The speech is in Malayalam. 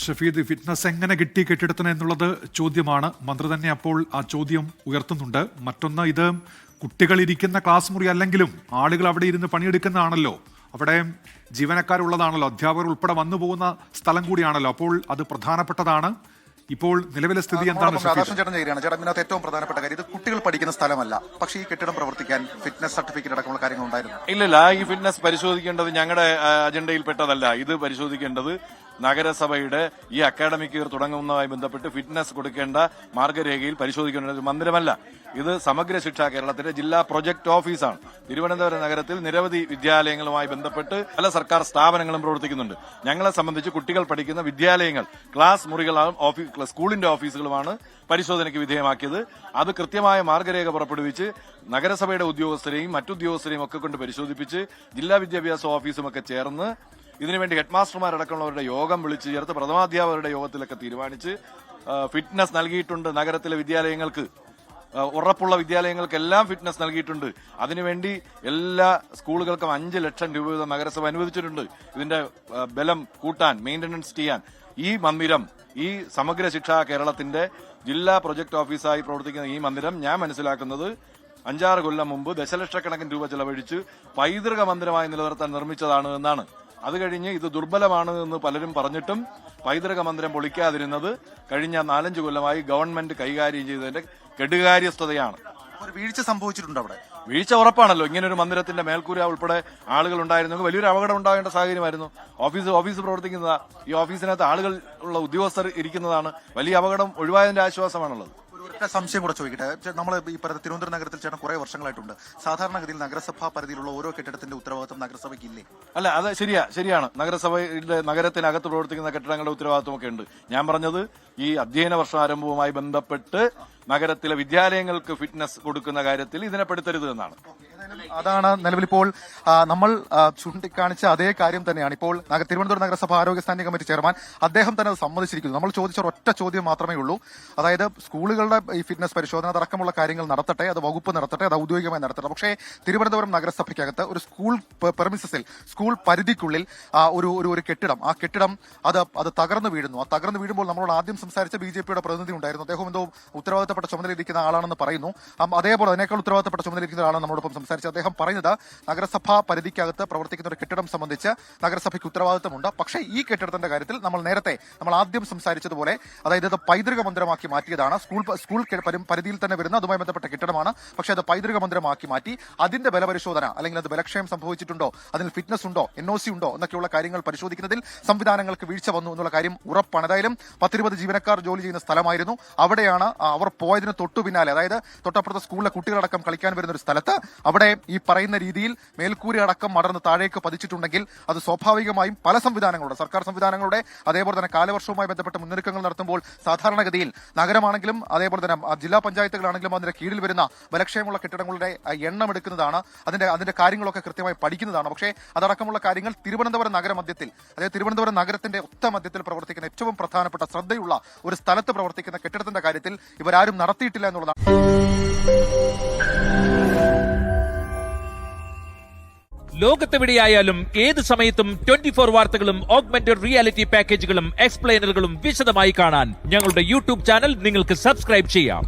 ഷഫീദ്, ഫിറ്റ്നസ് എങ്ങനെ കിട്ടി കെട്ടിടത്തിന് എന്നുള്ളത് ചോദ്യമാണ്. മന്ത്രി തന്നെ അപ്പോൾ ആ ചോദ്യം ഉയർത്തുന്നുണ്ട്. മറ്റൊന്ന്, ഇത് കുട്ടികളിരിക്കുന്ന ക്ലാസ് മുറി അല്ലെങ്കിലും ആളുകൾ അവിടെ ഇരുന്ന് പണിയെടുക്കുന്നതാണല്ലോ, അവിടെ ജീവനക്കാരുള്ളതാണല്ലോ, അധ്യാപകർ ഉൾപ്പെടെ വന്നു പോകുന്ന സ്ഥലം കൂടിയാണല്ലോ. അപ്പോൾ അത് പ്രധാനപ്പെട്ടതാണ്. ഇപ്പോൾ നിലവിലെ സ്ഥിതി എന്താണ്? ഇതിനകത്ത് ഏറ്റവും പ്രധാനപ്പെട്ട കാര്യം, ഇത് കുട്ടികൾ പഠിക്കുന്ന സ്ഥലമല്ല, പക്ഷേ ഈ കെട്ടിടം പ്രവർത്തിക്കാൻ ഫിറ്റ്നസ് സർട്ടിഫിക്കറ്റ് അടക്കമുള്ള കാര്യങ്ങൾ ഉണ്ടായിരുന്നു. ഇല്ലല്ല, ഈ ഫിറ്റ്നസ് പരിശോധിക്കേണ്ടത് ഞങ്ങളുടെ അജണ്ടയിൽപ്പെട്ടതല്ല. ഇത് പരിശോധിക്കേണ്ടത് നഗരസഭയുടെ ഈ അക്കാഡമിക് ഇയർ തുടങ്ങുന്നതുമായി ബന്ധപ്പെട്ട് ഫിറ്റ്നസ് കൊടുക്കേണ്ട മാർഗരേഖയിൽ പരിശോധിക്കേണ്ട ഒരു മന്ദിരമല്ല. ഇത് സമഗ്ര ശിക്ഷ കേരളത്തിന്റെ ജില്ലാ പ്രൊജക്ട് ഓഫീസാണ്. തിരുവനന്തപുരം നഗരത്തിൽ നിരവധി വിദ്യാലയങ്ങളുമായി ബന്ധപ്പെട്ട് പല സർക്കാർ സ്ഥാപനങ്ങളും പ്രവർത്തിക്കുന്നുണ്ട്. ഞങ്ങളെ സംബന്ധിച്ച് കുട്ടികൾ പഠിക്കുന്ന വിദ്യാലയങ്ങൾ, ക്ലാസ് മുറികളാണ്, സ്കൂളിന്റെ ഓഫീസുകളുമാണ് പരിശോധനയ്ക്ക് വിധേയമാക്കിയത്. അത് കൃത്യമായ മാർഗരേഖ പുറപ്പെടുവിച്ച് നഗരസഭയുടെ ഉദ്യോഗസ്ഥരെയും മറ്റുദ്യോഗസ്ഥരെയും ഒക്കെ കൊണ്ട് പരിശോധിപ്പിച്ച് ജില്ലാ വിദ്യാഭ്യാസ ഓഫീസുമൊക്കെ ചേർന്ന് ഇതിനുവേണ്ടി ഹെഡ്മാസ്റ്റർമാരടക്കമുള്ളവരുടെ യോഗം വിളിച്ചു ചേർത്ത് പ്രഥമാധ്യാപകരുടെ യോഗത്തിലൊക്കെ തീരുമാനിച്ച് ഫിറ്റ്നസ് നൽകിയിട്ടുണ്ട്. നഗരത്തിലെ വിദ്യാലയങ്ങൾക്ക്, ഉറപ്പുള്ള വിദ്യാലയങ്ങൾക്കെല്ലാം ഫിറ്റ്നസ് നൽകിയിട്ടുണ്ട്. അതിനുവേണ്ടി എല്ലാ സ്കൂളുകൾക്കും 5 ലക്ഷം രൂപ വീതം നഗരസഭ അനുവദിച്ചിട്ടുണ്ട്. ഇതിന്റെ ബലം കൂട്ടാൻ, മെയിന്റനൻസ് ചെയ്യാൻ ഈ മന്ദിരം, ഈ സമഗ്ര ശിക്ഷ കേരളത്തിന്റെ ജില്ലാ പ്രൊജക്ട് ഓഫീസായി പ്രവർത്തിക്കുന്ന ഈ മന്ദിരം ഞാൻ മനസ്സിലാക്കുന്നത് 5-6 കൊല്ലം മുമ്പ് ദശലക്ഷക്കണക്കിന് രൂപ ചെലവഴിച്ച് പൈതൃക മന്ദിരമായി നിലനിർത്താൻ നിർമ്മിച്ചതാണ് എന്നാണ്. അത് കഴിഞ്ഞ് ഇത് ദുർബലമാണ് എന്ന് പലരും പറഞ്ഞിട്ടും പൈതൃക മന്ദിരം പൊളിക്കാതിരുന്നത് കഴിഞ്ഞ 4-5 കൊല്ലമായി ഗവൺമെന്റ് കൈകാര്യം ചെയ്തതിന്റെ കെടുകാര്യസ്ഥതയാണ്. ഒരു വീഴ്ച സംഭവിച്ചിട്ടുണ്ട് അവിടെ. വീഴ്ച ഉറപ്പാണല്ലോ. ഇങ്ങനെ ഒരു മന്ദിരത്തിന്റെ മേൽക്കൂര ഉൾപ്പെടെ ആളുകൾ ഉണ്ടായിരുന്നെങ്കിൽ വലിയൊരു അപകടം ഉണ്ടാകേണ്ട സാഹചര്യമായിരുന്നു. ഓഫീസ് പ്രവർത്തിക്കുന്നതാ, ഈ ഓഫീസിനകത്ത് ആളുകൾ ഉള്ള ഉദ്യോഗസ്ഥർ ഇരിക്കുന്നതാണ്. വലിയ അപകടം ഒഴിവായതിന്റെ ആശ്വാസമാണുള്ളത്. ഒറ്റ സംശയം കൂടെ ചോദിക്കട്ടെ, നമ്മൾ ഈ പറയുന്ന തിരുവനന്തപുരം നഗരത്തിൽ ചേട്ടൻ കുറെ വർഷങ്ങളായിട്ടുണ്ട്. സാധാരണഗതിയിൽ നഗരസഭാ പരിധിയിലുള്ള ഓരോ കെട്ടിടത്തിന്റെ ഉത്തരവാദിത്വം നഗരസഭയ്ക്ക് ഇല്ലേ? അല്ല, അത് ശരിയാണ്. നഗരത്തിനകത്ത് പ്രവർത്തിക്കുന്ന കെട്ടിടങ്ങളുടെ ഉത്തരവാദിത്വമൊക്കെ ഉണ്ട്. ഞാൻ പറഞ്ഞത് ഈ അധ്യയന വർഷാരംഭവുമായി ബന്ധപ്പെട്ട് നഗരത്തിലെ വിദ്യാലയങ്ങൾക്ക് ഫിറ്റ്നസ് കൊടുക്കുന്ന കാര്യത്തിൽ ഇതിനെ പെടുത്തരുത് എന്നാണ്. അതാണ് നിലവിലിപ്പോൾ നമ്മൾ ചൂണ്ടിക്കാണിച്ച അതേ കാര്യം തന്നെയാണ് ഇപ്പോൾ തിരുവനന്തപുരം നഗരസഭ ആരോഗ്യ സ്റ്റാൻഡിംഗ് കമ്മിറ്റി ചെയർമാൻ അദ്ദേഹം തന്നെ അത് സമ്മതിച്ചിരിക്കുന്നു. നമ്മൾ ചോദിച്ച ഒറ്റ ചോദ്യം മാത്രമേ ഉള്ളൂ, അതായത് സ്കൂളുകളുടെ ഈ ഫിറ്റ്നസ് പരിശോധന അടക്കമുള്ള കാര്യങ്ങൾ നടത്തട്ടെ, അത് വകുപ്പ് നടത്തട്ടെ, അത് ഔദ്യോഗികമായി നടത്തട്ടെ. പക്ഷേ തിരുവനന്തപുരം നഗരസഭയ്ക്കകത്ത് ഒരു സ്കൂൾ പെർമിസസിൽ, സ്കൂൾ പരിധിക്കുള്ളിൽ ഒരു കെട്ടിടം, ആ കെട്ടിടം അത് തകർന്നു വീഴുന്നു. ആ തകർന്നു വീഴുമ്പോൾ നമ്മളോട് ആദ്യം സംസാരിച്ച BJPയുടെ പ്രതിനിധി ഉണ്ടായിരുന്നു. അദ്ദേഹം എന്തോ ഉത്തരവാദിത്തപ്പെട്ട ചുമതലയിരിക്കുന്ന ആളാണെന്ന് പറയുന്നു. അതേപോലെ അതിനേക്കാൾ ഉത്തരവാദിത്തപ്പെട്ട ചുമതലയിരിക്കുന്ന ആളാണ് നമ്മളോടൊപ്പം സംസാരിച്ചത്. അദ്ദേഹം പറയുന്നത് നഗരസഭാ പരിധിക്കകത്ത് പ്രവർത്തിക്കുന്ന ഒരു കെട്ടിടം സംബന്ധിച്ച് നഗരസഭയ്ക്ക് ഉത്തരവാദിത്തമുണ്ട്. പക്ഷേ ഈ കെട്ടിടത്തിന്റെ കാര്യത്തിൽ നമ്മൾ ആദ്യം സംസാരിച്ചതുപോലെ, അതായത് ഇത് പൈതൃക മന്ദിരമാക്കി മാറ്റിയതാണ്. സ്കൂൾ പരിധിയിൽ തന്നെ വരുന്ന അതുമായി ബന്ധപ്പെട്ട കെട്ടിടമാണ്. പക്ഷേ അത് പൈതൃക മന്ദിരമാക്കി മാറ്റി അതിന്റെ ബലപരിശോധന, അല്ലെങ്കിൽ അത് ബലക്ഷയം സംഭവിച്ചിട്ടുണ്ടോ, അതിൽ ഫിറ്റ്നസ് ഉണ്ടോ, NOC ഉണ്ടോ എന്നൊക്കെയുള്ള കാര്യങ്ങൾ പരിശോധിക്കുന്നതിൽ സംവിധാനങ്ങൾക്ക് വീഴ്ച വന്നു എന്നുള്ള കാര്യം ഉറപ്പാണ്. ഏതായാലും 10-20 ജീവനക്കാർ ജോലി ചെയ്യുന്ന സ്ഥലമായിരുന്നു. അവിടെയാണ് അവർ പോയതിന് തൊട്ടു പിന്നാലെ, അതായത് തൊട്ടപ്പുറത്തെ സ്കൂളിലെ കുട്ടികളടക്കം കളിക്കാൻ വരുന്ന ഒരു സ്ഥലത്ത് അവിടെ ഈ പറയുന്ന രീതിയിൽ മേൽക്കൂര അടക്കം മടർന്ന് താഴേക്ക് പതിച്ചിട്ടുണ്ടെങ്കിൽ അത് സ്വാഭാവികമായും പല സംവിധാനങ്ങളുടെ, സർക്കാർ സംവിധാനങ്ങളുടെ, അതേപോലെ തന്നെ കാലവർഷവുമായി ബന്ധപ്പെട്ട് മുന്നൊരുക്കങ്ങൾ നടത്തുമ്പോൾ സാധാരണഗതിയിൽ നഗരമാണെങ്കിലും അതേപോലെ തന്നെ ജില്ലാ പഞ്ചായത്തുകളാണെങ്കിലും അതിന്റെ കീഴിൽ വരുന്ന ബലക്ഷയമുള്ള കെട്ടിടങ്ങളുടെ എണ്ണം എടുക്കുന്നതാണ്, അതിന്റെ കാര്യങ്ങളൊക്കെ കൃത്യമായി പഠിക്കുന്നതാണ്. പക്ഷേ അതടക്കമുള്ള കാര്യങ്ങൾ തിരുവനന്തപുരം നഗരമധ്യത്തിൽ, അതായത് തിരുവനന്തപുരം നഗരത്തിന്റെ ഒത്ത മധ്യത്തിൽ പ്രവർത്തിക്കുന്ന ഏറ്റവും പ്രധാനപ്പെട്ട ശ്രദ്ധയുള്ള ഒരു സ്ഥലത്ത് പ്രവർത്തിക്കുന്ന കെട്ടിടത്തിന്റെ കാര്യത്തിൽ ഇവരാരും നടത്തിയിട്ടില്ല എന്നുള്ളതാണ്. ലോകത്തെവിടെയായാലും ഏത് സമയത്തും 24 വാർത്തകളും ഓഗ്മെന്റഡ് റിയാലിറ്റി പാക്കേജുകളും എക്സ്പ്ലെയിനറുകളും വിശദമായി കാണാൻ ഞങ്ങളുടെ YouTube ചാനൽ നിങ്ങൾക്ക് സബ്സ്ക്രൈബ് ചെയ്യാം.